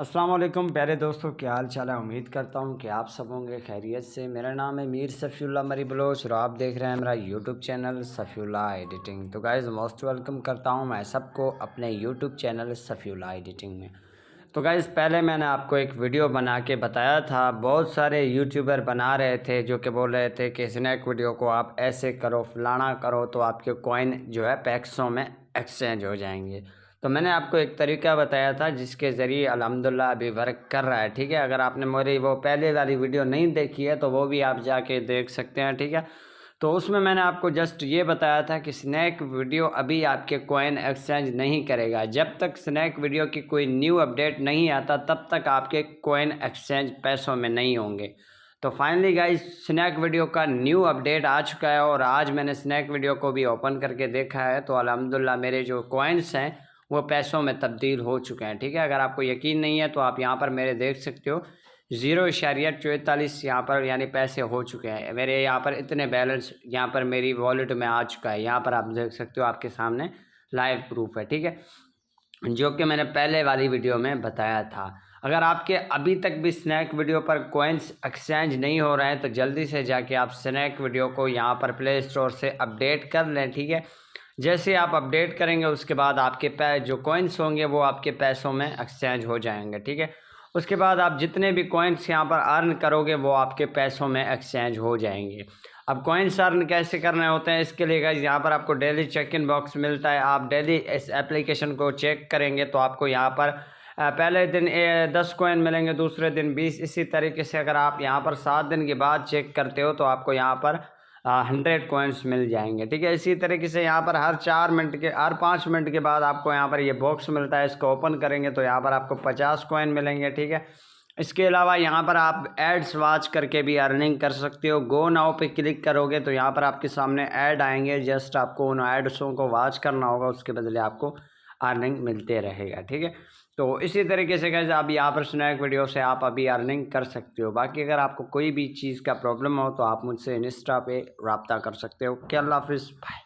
अस्सलाम वालेकुम प्यारे दोस्तों, क्या हाल चाल है। उम्मीद करता हूँ कि आप सब होंगे खैरियत से। मेरा नाम है मीर सफ़ीउल्लाह मरी बलोच और आप देख रहे हैं मेरा यूट्यूब चैनल सफ़ीउल्लाह एडिटिंग। तो गाइज़ मोस्ट वेलकम करता हूँ मैं सबको अपने यूट्यूब चैनल सफ़ीउल्लाह एडिटिंग में। तो गाइज़ पहले मैंने आपको एक वीडियो बना के बताया था, बहुत सारे यूट्यूबर बना रहे थे जो कि बोल रहे थे कि स्नैक वीडियो को आप ऐसे करो फलाना करो तो आपके कॉइन जो है पैक्सों में एक्सचेंज हो जाएंगे। तो मैंने आपको एक तरीका बताया था जिसके ज़रिए अल्हम्दुलिल्लाह अभी वर्क कर रहा है। ठीक है, अगर आपने मेरी वो पहले वाली वीडियो नहीं देखी है तो वो भी आप जाके देख सकते हैं। ठीक है, तो उसमें मैंने आपको जस्ट ये बताया था कि स्नैक वीडियो अभी आपके कॉइन एक्सचेंज नहीं करेगा। जब तक स्नैक वीडियो की कोई न्यू अपडेट नहीं आता तब तक आपके कॉइन एक्सचेंज पैसों में नहीं होंगे। तो फाइनली गाइस स्नैक वीडियो का न्यू अपडेट आ चुका है और आज मैंने स्नैक वीडियो को भी ओपन करके देखा है तो अल्हम्दुलिल्लाह मेरे जो कॉइन्स हैं वो पैसों में तब्दील हो चुके हैं। ठीक है, अगर आपको यकीन नहीं है तो आप यहाँ पर मेरे देख सकते हो 0.44 यहाँ पर यानी पैसे हो चुके हैं मेरे। यहाँ पर इतने बैलेंस यहाँ पर मेरी वॉलेट में आ चुका है। यहाँ पर आप देख सकते हो, आपके सामने लाइव प्रूफ है। ठीक है, जो कि मैंने पहले वाली वीडियो में बताया था। अगर आपके अभी तक भी स्नैक वीडियो पर कॉइन्स एक्सचेंज नहीं हो रहे हैं तो जल्दी से जाके आप स्नैक वीडियो को यहाँ पर प्ले स्टोर से अपडेट कर लें। ठीक है, जैसे आप अपडेट करेंगे उसके बाद आपके जो कॉइन्स होंगे वो आपके पैसों में एक्सचेंज हो जाएंगे। ठीक है, उसके बाद आप जितने भी कॉइन्स यहाँ पर अर्न करोगे वो आपके पैसों में एक्सचेंज हो जाएंगे। अब कॉइन्स अर्न कैसे करने होते हैं, इसके लिए गाइस यहाँ पर आपको डेली चेक इन बॉक्स मिलता है। आप डेली इस एप्लीकेशन को चेक करेंगे तो आपको यहाँ पर पहले दिन 10 कॉइन मिलेंगे, दूसरे दिन 20, इसी तरीके से अगर आप यहाँ पर 7 दिन के बाद चेक करते हो तो आपको यहाँ पर 100 कॉइन्स मिल जाएंगे। ठीक है, इसी तरीके से यहाँ पर हर 5 मिनट के बाद आपको यहाँ पर ये बॉक्स मिलता है, इसको ओपन करेंगे तो यहाँ पर आपको 50 कॉइन मिलेंगे। ठीक है, इसके अलावा यहाँ पर आप एड्स वॉच करके भी अर्निंग कर सकते हो। गो नाउ पे क्लिक करोगे तो यहाँ पर आपके सामने ऐड आएंगे, जस्ट आपको उन एड्सों को वॉच करना होगा, उसके बदले आपको अर्निंग मिलते रहेगा। ठीक है, तो इसी तरीके से गाइस आप यहाँ पर स्नैक वीडियो से आप अभी अर्निंग कर सकते हो। बाकी अगर आपको कोई भी चीज़ का प्रॉब्लम हो तो आप मुझसे इंस्टा पे रब्ता कर सकते हो। ओके, अल्लाह हाफिज़, बाय।